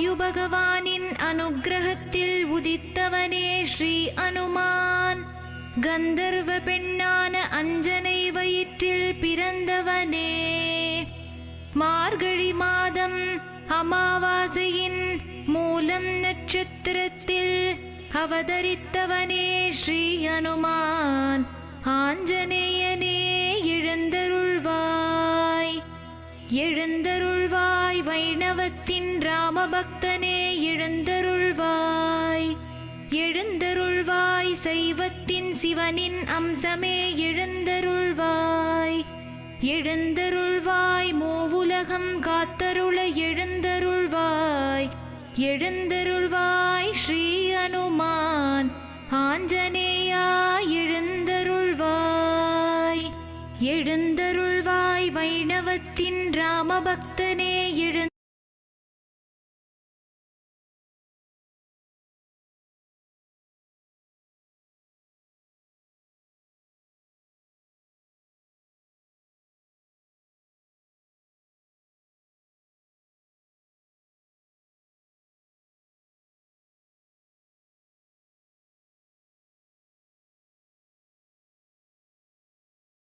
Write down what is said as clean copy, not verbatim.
வாயு பகவானின் அனுக்கிரகத்தில் உதித்தவனே ஸ்ரீ அனுமான். கந்தர்வ பெண்ணான அஞ்சனை வயிற்றில் பிறந்தவனே. மார்கழி மாதம் அமாவாசையின் மூலம் நட்சத்திரத்தில் அவதரித்தவனே ஸ்ரீ அனுமான். ஆஞ்சநேயனே எழுந்தருள்வாய். எழுந்தருள்வாய் வைணவத்தின் ராமபக்தனே எழுந்தருள்வாய். எழுந்தருள்வாய் சைவத்தின் சிவனின் அம்சமே எழுந்தருள்வாய். எழுந்தருள்வாய் மூவுலகம் காத்தருள எழுந்தருள்வாய். எழுந்தருள்வாய் ஸ்ரீ அனுமான். ஆஞ்சநேயா எழுந்தருள்வாய். எழுந்தருள்வாய் வைணவத்தின் ராமபக்தனே எழுந்தருள்வாய்.